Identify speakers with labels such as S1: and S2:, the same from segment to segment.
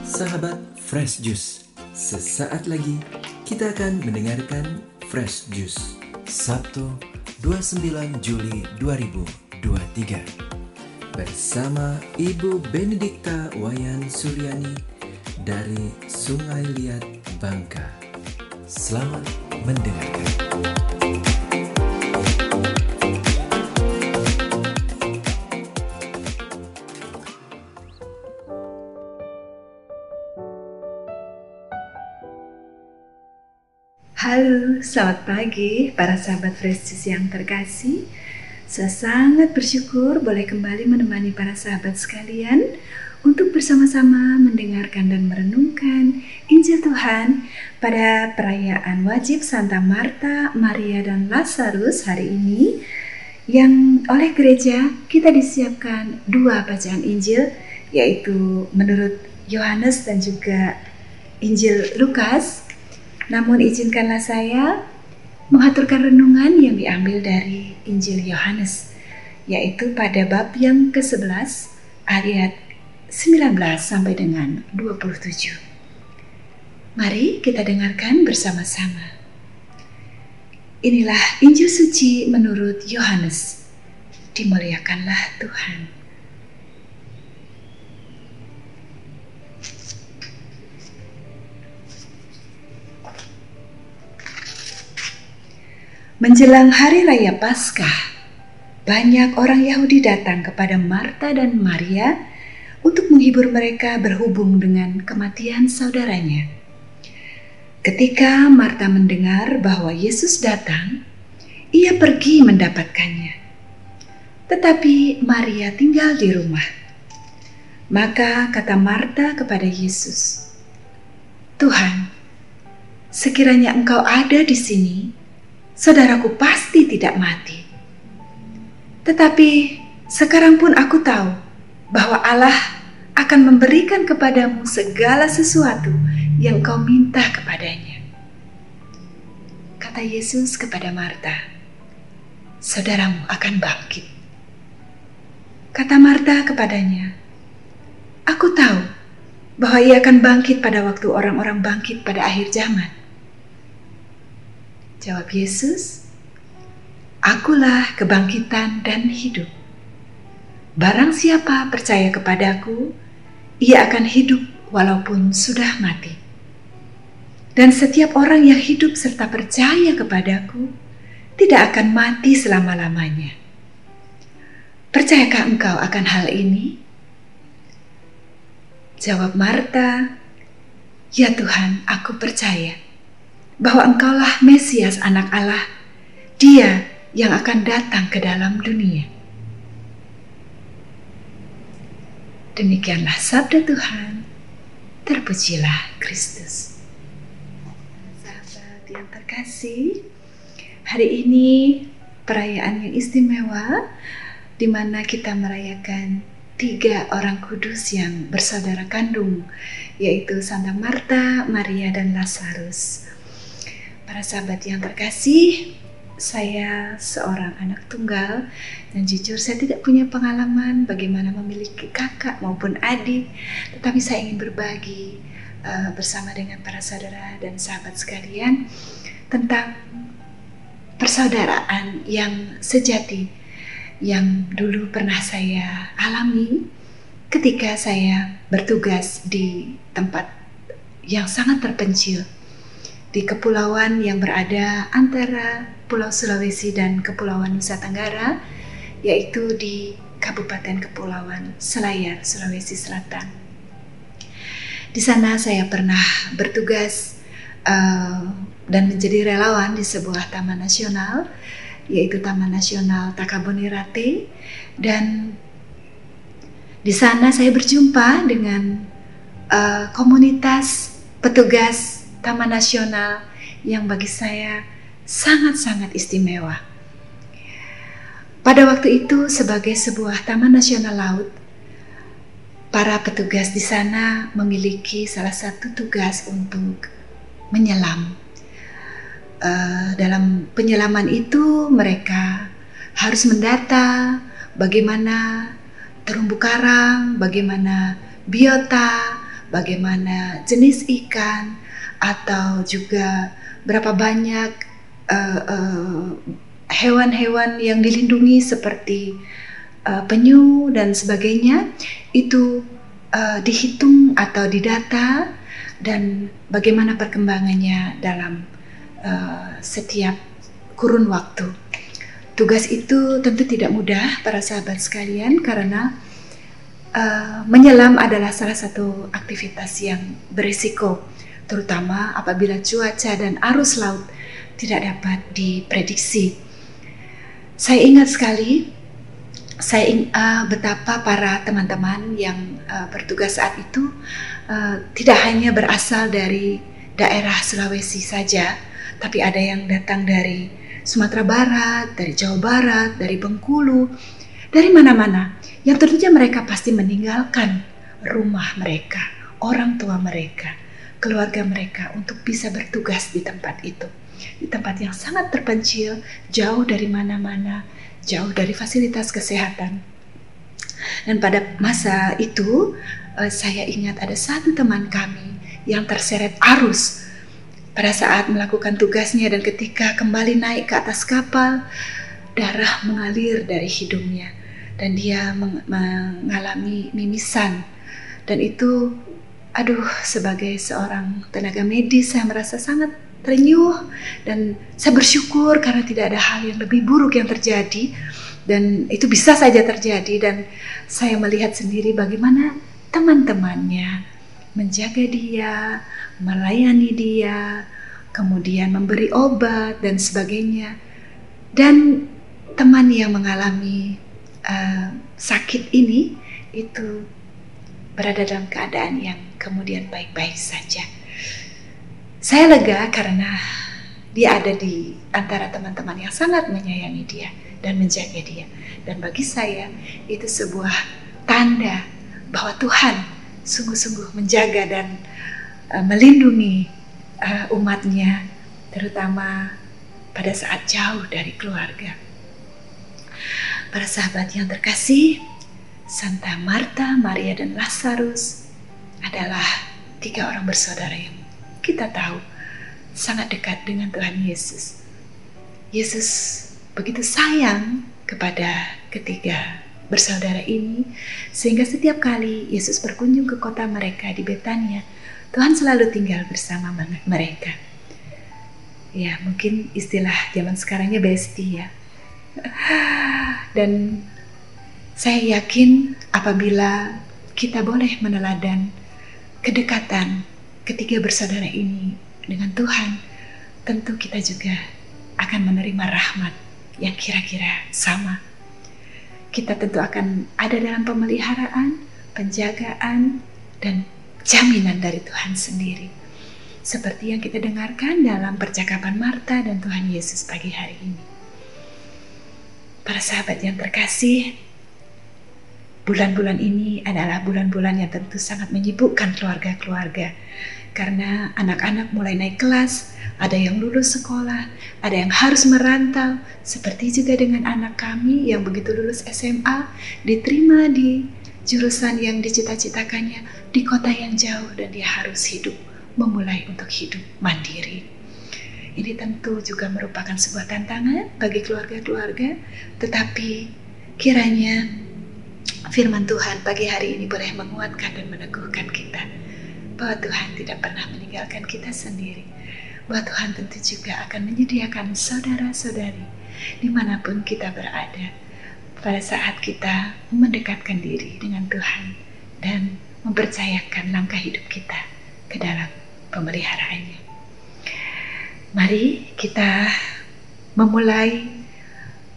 S1: Sahabat Fresh Juice, sesaat lagi kita akan mendengarkan Fresh Juice Sabtu 29 Juli 2023 bersama Ibu Benedikta Wayan Suryani dari Sungai Liat, Bangka. Selamat mendengarkan.
S2: Halo, selamat pagi para sahabat Fresh Juice yang terkasih. Saya sangat bersyukur boleh kembali menemani para sahabat sekalian untuk bersama-sama mendengarkan dan merenungkan Injil Tuhan pada perayaan wajib Santa Marta, Maria, dan Lazarus hari ini, yang oleh gereja kita disiapkan dua bacaan Injil, yaitu menurut Yohanes dan juga Injil Lukas. Namun izinkanlah saya mengaturkan renungan yang diambil dari Injil Yohanes, yaitu pada bab yang ke-11 ayat 19 sampai dengan 27. Mari kita dengarkan bersama-sama. Inilah Injil suci menurut Yohanes. Dimuliakanlah Tuhan. Menjelang hari raya Paskah, banyak orang Yahudi datang kepada Marta dan Maria untuk menghibur mereka berhubung dengan kematian saudaranya. Ketika Marta mendengar bahwa Yesus datang, ia pergi mendapatkannya. Tetapi Maria tinggal di rumah. Maka kata Marta kepada Yesus, "Tuhan, sekiranya Engkau ada di sini, saudaraku pasti tidak mati. Tetapi sekarang pun aku tahu bahwa Allah akan memberikan kepadamu segala sesuatu yang kau minta kepadanya." Kata Yesus kepada Marta, "Saudaramu akan bangkit." Kata Marta kepadanya, "Aku tahu bahwa ia akan bangkit pada waktu orang-orang bangkit pada akhir zaman." Jawab Yesus, "Akulah kebangkitan dan hidup. Barang siapa percaya kepadaku, ia akan hidup walaupun sudah mati. Dan setiap orang yang hidup serta percaya kepadaku tidak akan mati selama-lamanya. Percayakah engkau akan hal ini?" Jawab Marta, "Ya Tuhan, aku percaya bahwa Engkaulah Mesias Anak Allah, Dia yang akan datang ke dalam dunia." Demikianlah sabda Tuhan. Terpujilah Kristus. Sahabat yang terkasih, hari ini perayaan yang istimewa di mana kita merayakan 3 orang kudus yang bersaudara kandung, yaitu Santa Marta, Maria, dan Lazarus. Para sahabat yang terkasih, saya seorang anak tunggal dan jujur saya tidak punya pengalaman bagaimana memiliki kakak maupun adik, tetapi saya ingin berbagi bersama dengan para saudara dan sahabat sekalian tentang persaudaraan yang sejati yang dulu pernah saya alami ketika saya bertugas di tempat yang sangat terpencil, di kepulauan yang berada antara Pulau Sulawesi dan Kepulauan Nusa Tenggara, yaitu di Kabupaten Kepulauan Selayar, Sulawesi Selatan. Di sana saya pernah bertugas dan menjadi relawan di sebuah taman nasional, yaitu Taman Nasional Takabonerate, dan di sana saya berjumpa dengan komunitas petugas Taman Nasional yang bagi saya sangat-sangat istimewa. Pada waktu itu sebagai sebuah Taman Nasional Laut, para petugas di sana memiliki salah satu tugas untuk menyelam. Dalam penyelaman itu mereka harus mendata bagaimana terumbu karang, bagaimana biota, bagaimana jenis ikan, atau juga berapa banyak hewan-hewan yang dilindungi seperti penyu dan sebagainya, itu dihitung atau didata, dan bagaimana perkembangannya dalam setiap kurun waktu. Tugas itu tentu tidak mudah para sahabat sekalian, karena menyelam adalah salah satu aktivitas yang berisiko, terutama apabila cuaca dan arus laut tidak dapat diprediksi. Saya ingat sekali betapa para teman-teman yang bertugas saat itu tidak hanya berasal dari daerah Sulawesi saja, tapi ada yang datang dari Sumatera Barat, dari Jawa Barat, dari Bengkulu, dari mana-mana, yang tentunya mereka pasti meninggalkan rumah mereka, orang tua mereka, keluarga mereka untuk bisa bertugas di tempat itu, di tempat yang sangat terpencil, jauh dari mana-mana, jauh dari fasilitas kesehatan. Dan pada masa itu saya ingat ada satu teman kami yang terseret arus pada saat melakukan tugasnya, dan ketika kembali naik ke atas kapal, darah mengalir dari hidungnya dan dia mengalami mimisan. Dan itu, sebagai seorang tenaga medis, saya merasa sangat terenyuh, dan saya bersyukur karena tidak ada hal yang lebih buruk yang terjadi, dan itu bisa saja terjadi. Dan saya melihat sendiri bagaimana teman-temannya menjaga dia, melayani dia, kemudian memberi obat dan sebagainya. Dan teman yang mengalami sakit ini itu berada dalam keadaan yang kemudian baik-baik saja. Saya lega karena dia ada di antara teman-teman yang sangat menyayangi dia dan menjaga dia. Dan bagi saya itu sebuah tanda bahwa Tuhan sungguh-sungguh menjaga dan melindungi umatnya, terutama pada saat jauh dari keluarga. Para sahabat yang terkasih, Santa Marta, Maria, dan Lazarus adalah 3 orang bersaudara yang kita tahu sangat dekat dengan Tuhan Yesus. Yesus begitu sayang kepada ketiga bersaudara ini, sehingga setiap kali Yesus berkunjung ke kota mereka di Betania, Tuhan selalu tinggal bersama mereka. Ya, mungkin istilah zaman sekarangnya bestie ya. Dan saya yakin apabila kita boleh meneladan kedekatan ketiga bersaudara ini dengan Tuhan, tentu kita juga akan menerima rahmat yang kira-kira sama. Kita tentu akan ada dalam pemeliharaan, penjagaan, dan jaminan dari Tuhan sendiri. Seperti yang kita dengarkan dalam percakapan Marta dan Tuhan Yesus pagi hari ini. Para sahabat yang terkasih, bulan-bulan ini adalah bulan-bulan yang tentu sangat menyibukkan keluarga-keluarga. Karena anak-anak mulai naik kelas, ada yang lulus sekolah, ada yang harus merantau, seperti juga dengan anak kami yang begitu lulus SMA, diterima di jurusan yang dicita-citakannya di kota yang jauh, dan dia harus memulai untuk hidup mandiri. Ini tentu juga merupakan sebuah tantangan bagi keluarga-keluarga, tetapi kiranya firman Tuhan pagi hari ini boleh menguatkan dan meneguhkan kita bahwa Tuhan tidak pernah meninggalkan kita sendiri, bahwa Tuhan tentu juga akan menyediakan saudara-saudari dimanapun kita berada pada saat kita mendekatkan diri dengan Tuhan dan mempercayakan langkah hidup kita ke dalam pemeliharaannya. Mari kita memulai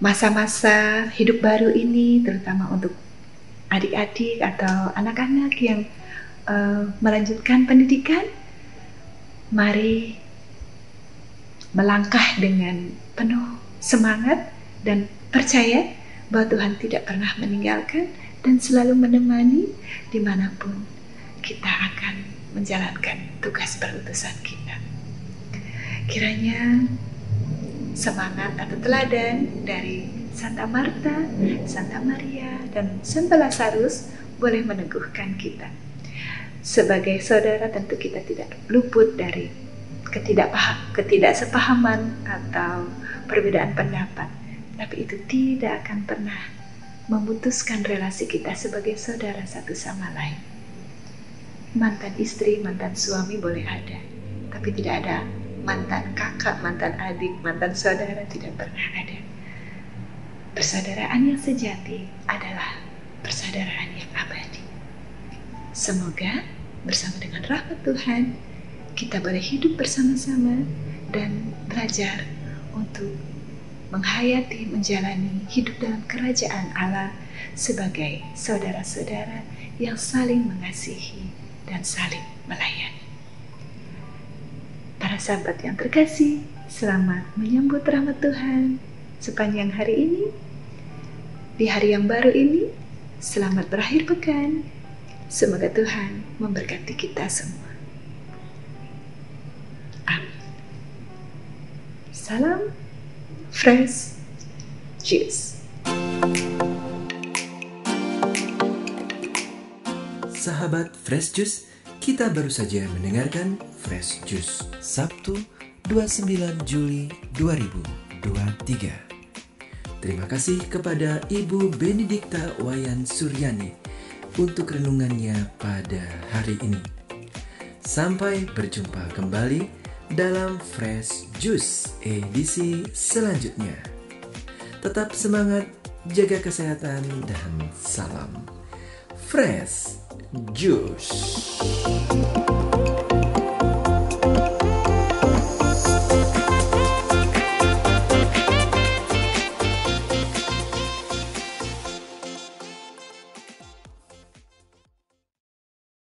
S2: masa-masa hidup baru ini, terutama untuk adik-adik atau anak-anak yang melanjutkan pendidikan. Mari melangkah dengan penuh semangat dan percaya bahwa Tuhan tidak pernah meninggalkan dan selalu menemani dimanapun kita akan menjalankan tugas perutusan kita. Kiranya semangat atau teladan dari Santa Marta, Santa Maria, dan Santa Lazarus boleh meneguhkan kita. Sebagai saudara tentu kita tidak luput dari ketidaksepahaman atau perbedaan pendapat. Tapi itu tidak akan pernah memutuskan relasi kita sebagai saudara satu sama lain. Mantan istri, mantan suami boleh ada, tapi tidak ada mantan kakak, mantan adik, mantan saudara, tidak pernah ada. Persaudaraan yang sejati adalah persaudaraan yang abadi. Semoga bersama dengan rahmat Tuhan kita boleh hidup bersama-sama dan belajar untuk menghayati, menjalani hidup dalam kerajaan Allah sebagai saudara-saudara yang saling mengasihi dan saling melayani. Para sahabat yang terkasih, selamat menyambut rahmat Tuhan sepanjang hari ini. Di hari yang baru ini, selamat berakhir pekan. Semoga Tuhan memberkati kita semua. Amin. Salam Fresh Juice.
S1: Sahabat Fresh Juice, kita baru saja mendengarkan Fresh Juice Sabtu 29 Juli 2023. Terima kasih kepada Ibu Benedikta Wayan Suryani untuk renungannya pada hari ini. Sampai berjumpa kembali dalam Fresh Juice edisi selanjutnya. Tetap semangat, jaga kesehatan, dan salam Fresh Juice.